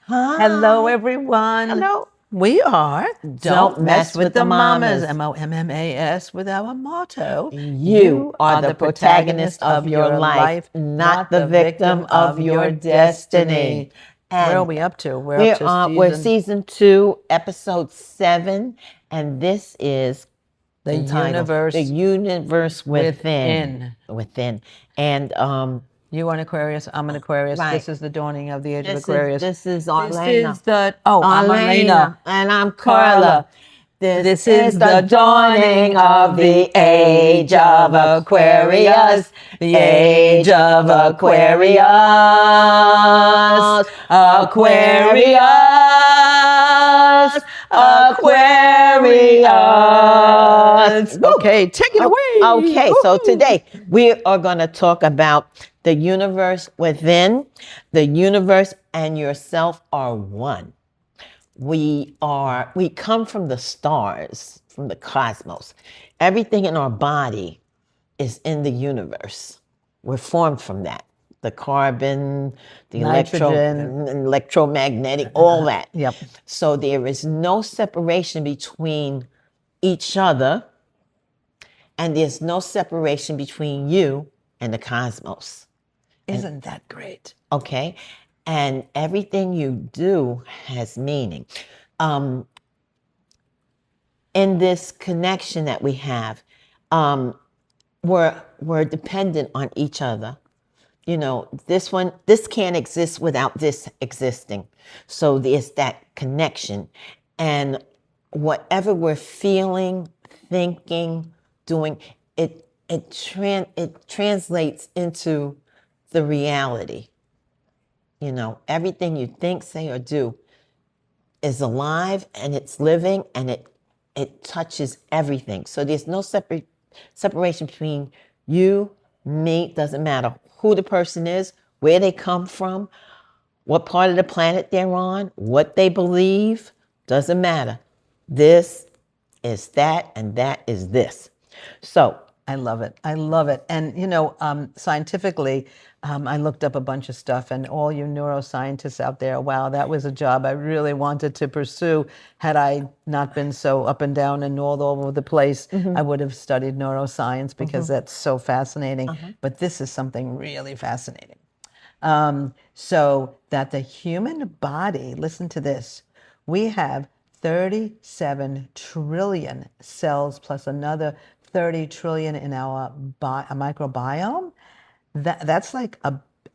Hi. Hello, everyone. Hello. We are Don't Mess with the Mommas. MOMMAS with our motto. You are the protagonist of your life, not the victim of your destiny. Where are And we up to? we're season 2, episode 7, and this is the entitled universe. The Universe Within. And you are an Aquarius. I'm an Aquarius. Right. This is the dawning of the age of Aquarius. This is Arlaana. This is I'm Arlaana. And I'm Carla. This is the dawning of the age of Aquarius. The age of Aquarius. Aquarius. Aquarius. Okay, take it away. Okay, so today we are going to talk about the universe within. The universe and yourself are one. We come from the stars, from the cosmos. Everything in our body is in the universe. We're formed from that. The carbon, the nitrogen, electromagnetic, all that. Yep. So there is no separation between each other, and there's no separation between you and the cosmos. Isn't that great? Okay. And everything you do has meaning. In this connection that we have, we're dependent on each other. You know, this can't exist without this existing. So there's that connection. And whatever we're feeling, thinking, doing, it translates into the reality. You know, everything you think, say, or do is alive and it's living and it touches everything. So there's no separation between you, me, doesn't matter who the person is, where they come from, what part of the planet they're on, what they believe, doesn't matter. This is that and that is this. So I love it. I love it. And, you know, scientifically, I looked up a bunch of stuff, and all you neuroscientists out there, wow, that was a job I really wanted to pursue. Had I not been so up and down and all over the place, I would have studied neuroscience because that's so fascinating. But this is something really fascinating. So that the human body, listen to this, we have 37 trillion cells plus another 30 trillion in our microbiome. That's like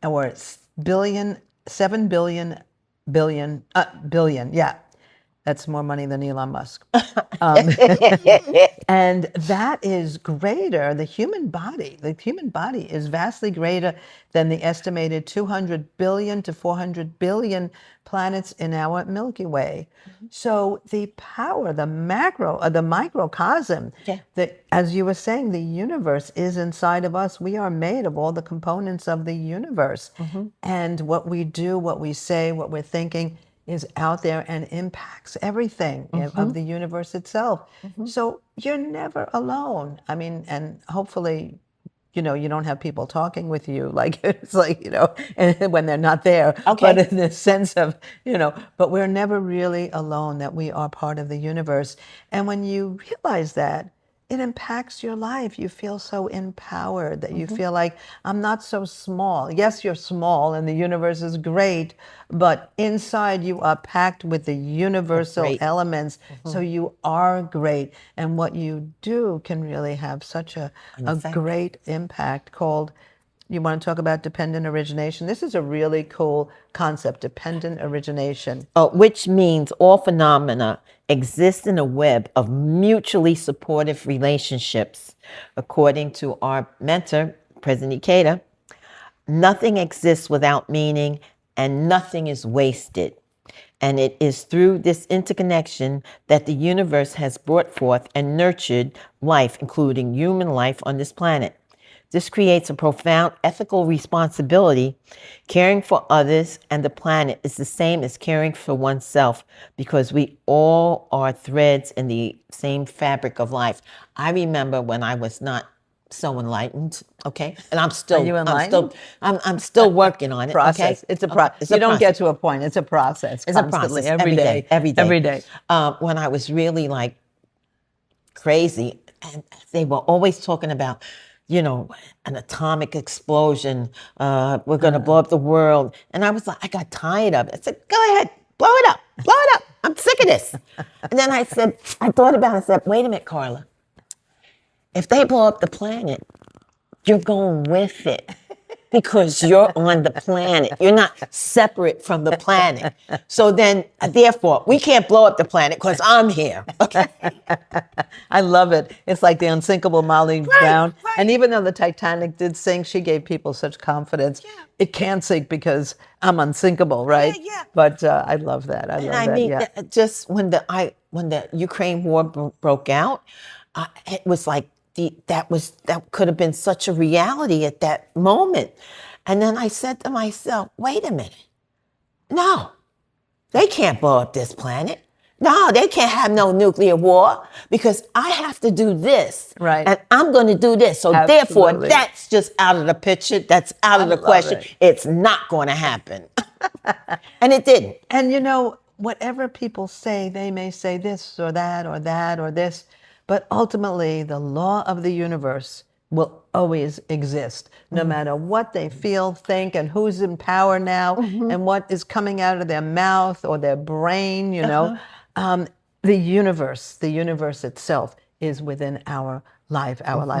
or billion, 7 billion, billion, yeah. That's more money than Elon Musk. And that is greater, the human body is vastly greater than the estimated 200 billion to 400 billion planets in our Milky Way. So the power, the microcosm, as you were saying, the universe is inside of us. We are made of all the components of the universe. And what we do, what we say, what we're thinking is out there and impacts everything of the universe itself. So you're never alone. I mean, and hopefully, you know, you don't have people talking with you like it's like, you know, and when they're not there. Okay. But in the sense of, you know, but we're never really alone, that we are part of the universe. And when you realize that, it impacts your life. You feel so empowered that you feel like, I'm not so small. Yes, you're small and the universe is great, but inside you are packed with the universal elements. So you are great. And what you do can really have such a great impact called, you want to talk about dependent origination? This is a really cool concept, dependent origination. Which means all phenomena exist in a web of mutually supportive relationships. According to our mentor, President Ikeda, nothing exists without meaning and nothing is wasted. And it is through this interconnection that the universe has brought forth and nurtured life, including human life on this planet. This creates a profound ethical responsibility. Caring for others and the planet is the same as caring for oneself, because we all are threads in the same fabric of life. I remember when I was not so enlightened, okay? And I'm Are still, you I'm still, enlightened? I'm still working on it, Process. okay? It's a Okay, process. it's You a don't process. get to a point. It's a process It's a constantly, process every day, every day. every day. When I was really like crazy, and they were always talking about, you know, an atomic explosion. We're going to blow up the world. And I was like, I got tired of it. I said, go ahead, blow it up, blow it up. I'm sick of this. And then I said, I thought about it. I said, wait a minute, Carla. If they blow up the planet, you're going with it because you're on the planet. You're not separate from the planet. So then, therefore, we can't blow up the planet because I'm here. Okay. I love it. It's like the unsinkable Molly Brown. right. And even though the Titanic did sink, she gave people such confidence. Yeah. It can't sink because I'm unsinkable, right? Yeah. But I love that. I And love I that. mean, Yeah. just when the Ukraine war broke out, it was like that could have been such a reality at that moment. And then I said to myself, wait a minute, no, they can't blow up this planet. No, they can't have no nuclear war because I have to do this. Right. And I'm going to do this. So therefore, Absolutely. that's just out of the picture. That's out of the love question. it. It's not going to happen. And it didn't. And you know, whatever people say, they may say this or that or that or this, but ultimately the law of the universe will always exist, no matter what they feel, think, and who's in power now, and what is coming out of their mouth or their brain, you know. The universe itself is within our life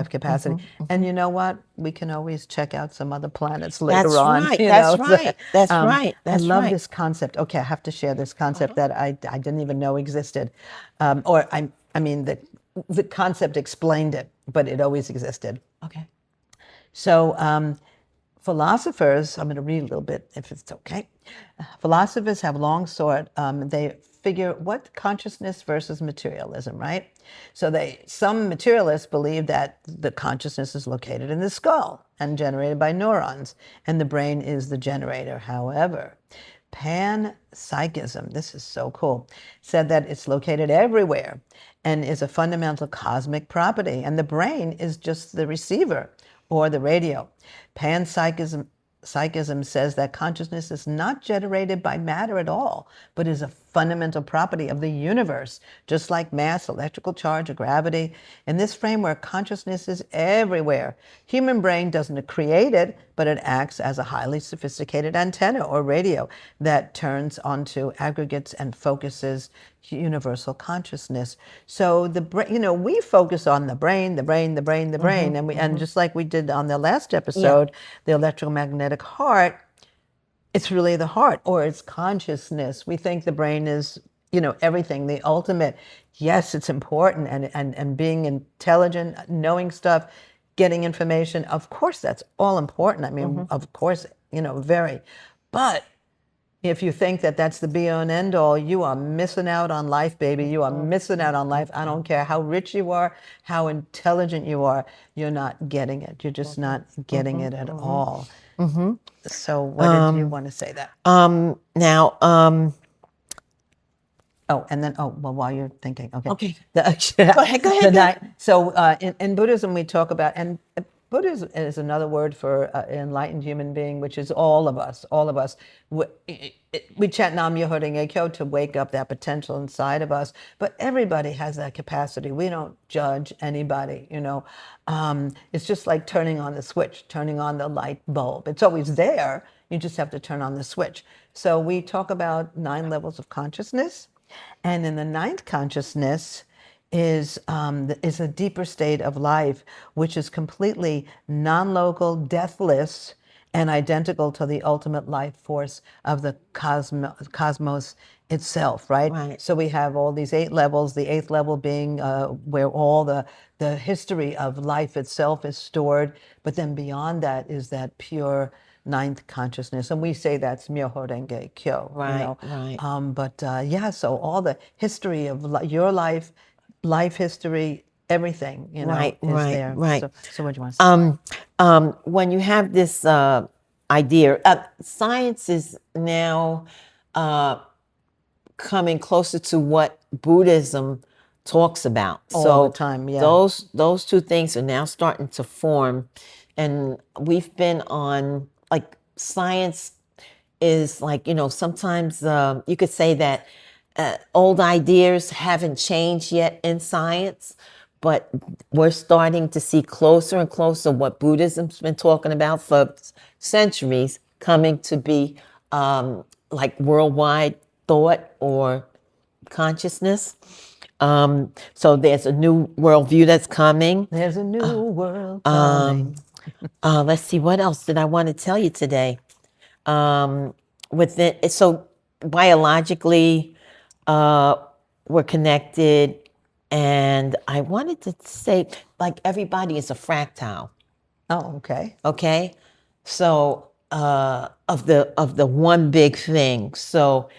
capacity. And you know what? We can always check out some other planets later That's on. right. you That's know. right. That's right. I That's love right. this concept. Okay, I have to share this concept that I didn't even know existed. I mean, the concept explained it, but it always existed. Okay. So philosophers, I'm going to read a little bit if it's okay. Philosophers have long sought, they figure what consciousness versus materialism, right? So some materialists believe that the consciousness is located in the skull and generated by neurons, and the brain is the generator. However, panpsychism, this is so cool, said that it's located everywhere and is a fundamental cosmic property, and the brain is just the receiver or the radio. Psychism says that consciousness is not generated by matter at all, but is a fundamental property of the universe, just like mass, electrical charge, or gravity. In this framework, consciousness is everywhere. Human brain doesn't create it, but it acts as a highly sophisticated antenna or radio that turns onto aggregates and focuses universal consciousness. So the brain, you know, we focus on the brain, and just like we did on the last episode, the electromagnetic heart, it's really the heart or it's consciousness. We think the brain is, you know, everything, the ultimate. Yes, it's important, and being intelligent, knowing stuff, getting information. Of course, that's all important. I mean, of course, you know, very. But if you think that that's the be all and end all, you are missing out on life, baby. You are missing out on life. I don't care how rich you are, how intelligent you are, you're not getting it. You're just not getting it at all. So what did you want to say that? Now, Oh, and then, well, while you're thinking, okay. Okay. Go ahead. So in Buddhism, we talk about, and Buddhism is another word for enlightened human being, which is all of us, all of us. We chant Nam Myoho Renge Kyo to wake up that potential inside of us, but everybody has that capacity. We don't judge anybody, you know. It's just like turning on the switch, turning on the light bulb. It's always there. You just have to turn on the switch. So we talk about 9 levels of consciousness. And in the 9th consciousness is a deeper state of life, which is completely non-local, deathless, and identical to the ultimate life force of the cosmos itself, right? Right. So we have all these 8 levels, the 8th level being where all the history of life itself is stored. But then beyond that is that pure 9th consciousness. And we say that's Myoho Renge Kyo. Right, you know? right. But so all the history of your life history, everything, you know, Right, is right, there. right. So what do you want to say? When you have this idea, science is now coming closer to what Buddhism talks about. All the So time, yeah. those two things are now starting to form, and we've been on, like, science is like, sometimes you could say that old ideas haven't changed yet in science, but we're starting to see closer and closer what Buddhism's been talking about for centuries coming to be like worldwide thought or consciousness. So there's a new worldview that's coming. There's a new world coming. Let's see, what else did I want to tell you today? Within so biologically, uh, we're connected, and I wanted to say, like, everybody is a fractal. Oh, okay. Okay, so of the one big thing. So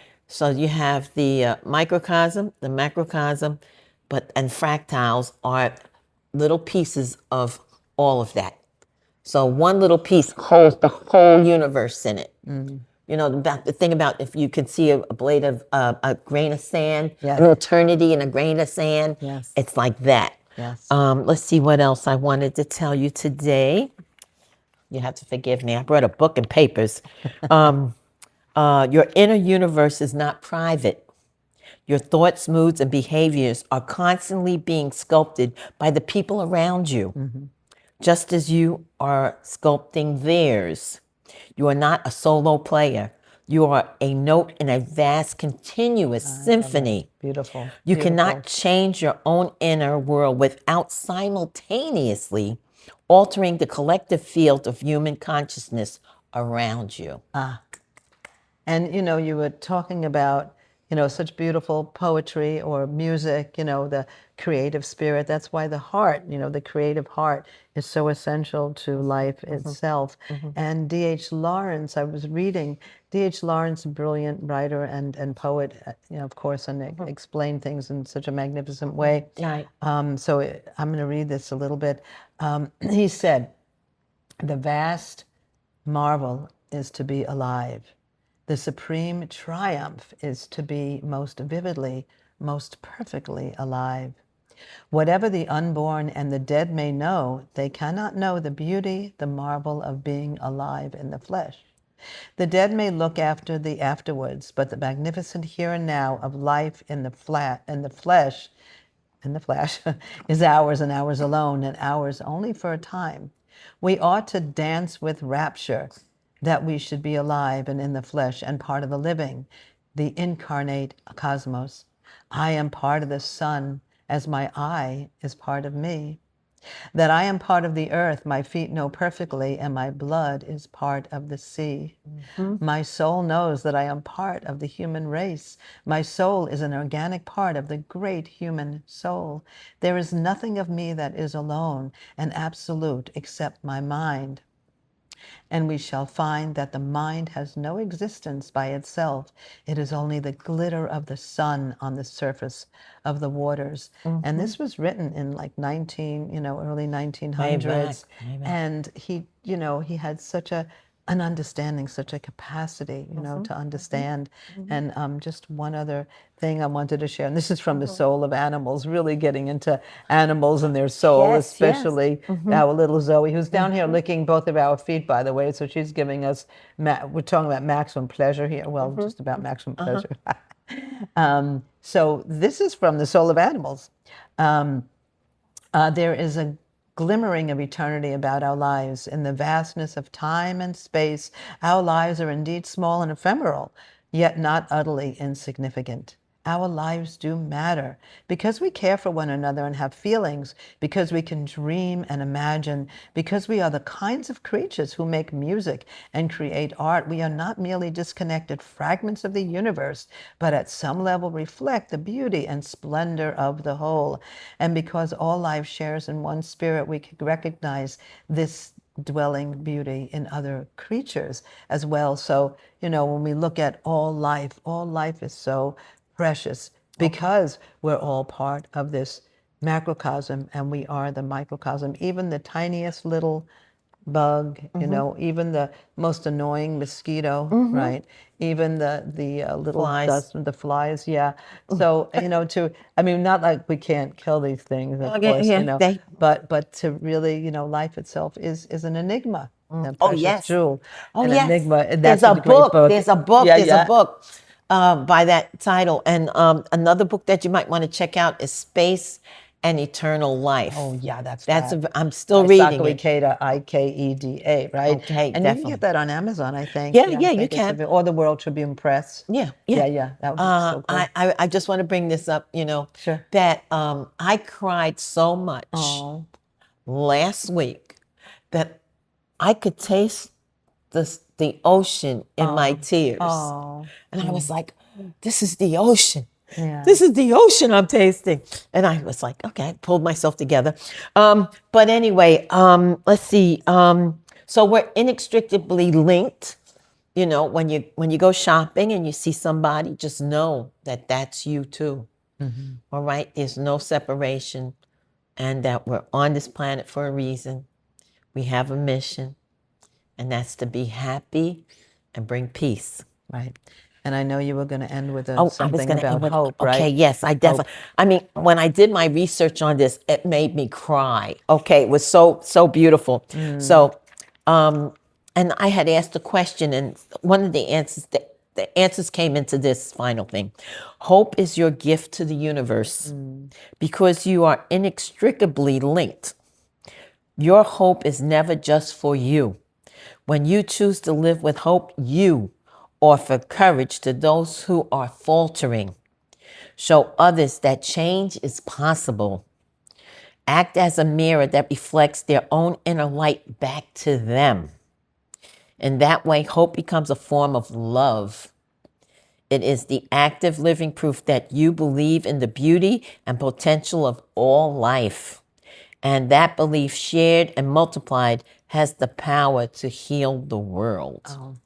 you have the microcosm, the macrocosm, and fractals are little pieces of all of that. So one little piece holds the whole universe in it. About the thing about, if you can see a blade of a grain of sand, Yes. an eternity in a grain of sand. Yes. It's like that. Yes. Let's see what else I wanted to tell you today. You have to forgive me. I brought a book and papers. Your inner universe is not private. Your thoughts, moods, and behaviors are constantly being sculpted by the people around you, just as you are sculpting theirs. You are not a solo player. You are a note in a vast, continuous symphony. Beautiful. You Beautiful. cannot change your own inner world without simultaneously altering the collective field of human consciousness around you. And you were talking about, such beautiful poetry or music, the creative spirit. That's why the heart, the creative heart is so essential to life itself. And D.H. Lawrence, I was reading, D.H. Lawrence, a brilliant writer and poet, of course, and explained things in such a magnificent way. Right. So I'm going to read this a little bit. He said, "The vast marvel is to be alive. The supreme triumph is to be most vividly, most perfectly alive. Whatever the unborn and the dead may know, they cannot know the beauty, the marvel of being alive in the flesh. The dead may look after the afterwards, but the magnificent here and now of life in the flesh is ours and ours alone, and ours only for a time. We ought to dance with rapture that we should be alive and in the flesh and part of the living, the incarnate cosmos. I am part of the sun as my eye is part of me. That I am part of the earth, my feet know perfectly, and my blood is part of the sea. My soul knows that I am part of the human race. My soul is an organic part of the great human soul. There is nothing of me that is alone and absolute except my mind. And we shall find that the mind has no existence by itself. It is only the glitter of the sun on the surface of the waters." And this was written in like early 1900s. Way back. And he had such an understanding, such a capacity, to understand. And just one other thing I wanted to share, and this is from The Soul of Animals, really getting into animals and their soul, Yes, especially our little Zoe, who's down here licking both of our feet, by the way. So she's giving us, we're talking about maximum pleasure here. Well, just about maximum pleasure. So this is from The Soul of Animals. There is a glimmering of eternity about our lives. In the vastness of time and space, our lives are indeed small and ephemeral, yet not utterly insignificant. Our lives do matter because we care for one another and have feelings, because we can dream and imagine, because we are the kinds of creatures who make music and create art. We are not merely disconnected fragments of the universe, but at some level reflect the beauty and splendor of the whole. And because all life shares in one spirit, we can recognize this dwelling beauty in other creatures as well. So, when we look at all life is so precious because we're all part of this macrocosm and we are the microcosm. Even the tiniest little bug, even the most annoying mosquito, right? Even the little Flies. dust, the flies, yeah. So, I mean, not like we can't kill these things, of Okay, course, yeah, they. but to really, life itself is an enigma, a Oh precious yes. jewel, Oh an yes. enigma, and There's that's a a great book. book. There's a book. Yeah, There's a yeah. book by that title. And another book that you might want to check out is Space and Eternal Life. Oh, yeah, that's That's that. I'm still By reading Sakui it. Ikeda, Ikeda, right? Okay, And you can get definitely. that on Amazon, I think. Yeah, Yeah, I yeah, you think it's can. or the World Tribune Press. Yeah, yeah. Yeah, yeah, that would be so cool. I just want to bring this up, Sure. that I cried so much Oh, last week that I could taste the ocean in my tears. oh, And I was like, this is the ocean. yeah. This is the ocean I'm tasting. And I was like, okay, I pulled myself together. But anyway, let's see. So we're inextricably linked. When you go shopping and you see somebody, just know that that's you too. All right? There's no separation, and that we're on this planet for a reason. We have a mission, and that's to be happy and bring peace. Right. And I know you were going to end with I was something going to end about with hope, okay. right? Yes, I definitely. I mean, when I did my research on this, it made me cry. Okay, it was so beautiful. So, and I had asked a question, and one of the answers came into this final thing. Hope is your gift to the universe because you are inextricably linked. Your hope is never just for you. When you choose to live with hope, you offer courage to those who are faltering. Show others that change is possible. Act as a mirror that reflects their own inner light back to them. In that way, hope becomes a form of love. It is the active living proof that you believe in the beauty and potential of all life. And that belief, shared and multiplied, has the power to heal the world.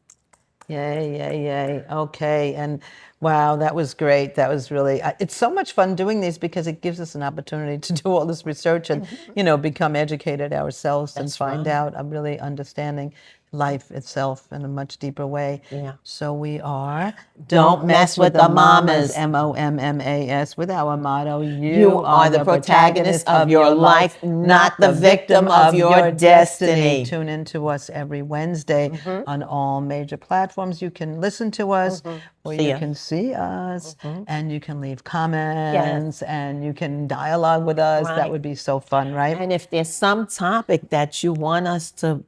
Yay, yay, yay. Okay. And wow, that was great. That was really, it's so much fun doing these because it gives us an opportunity to do all this research and, become educated ourselves and find out, I'm really understanding life itself in a much deeper way. Yeah. So we are, Don't mess with the Mommas. Mommas, with our motto, You are the protagonist of your life, not the victim of your destiny. Tune in to us every Wednesday on all major platforms. You can listen to us, or See you ya. can see us, and you can leave comments, and you can dialogue with us. That Right. would be so fun, right? And if there's some topic that you want us to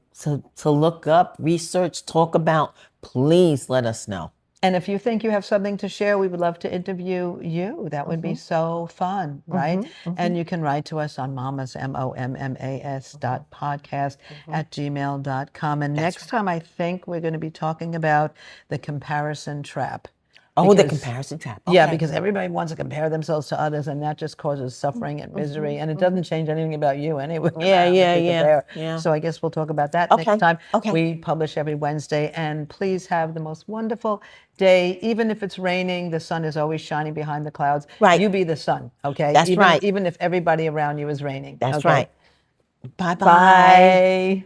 look up, research, talk about, please let us know. And if you think you have something to share, we would love to interview you. That would be so fun, right? And you can write to us on mommas, mommas.podcast @gmail.com. And next time, I think we're going to be talking about the comparison trap. Oh, the Because- comparison trap. Yeah, Okay. because everybody wants to compare themselves to others, and that just causes suffering and misery, and it doesn't change anything about you anyway. Yeah, if yeah, you yeah, compare. yeah. So I guess we'll talk about that Okay, next time. okay. We publish every Wednesday, and please have the most wonderful day. Even if it's raining, the sun is always shining behind the clouds. Right. You be the sun, okay? That's right. Even if everybody around you is raining. That's okay? right. Bye-bye. Bye.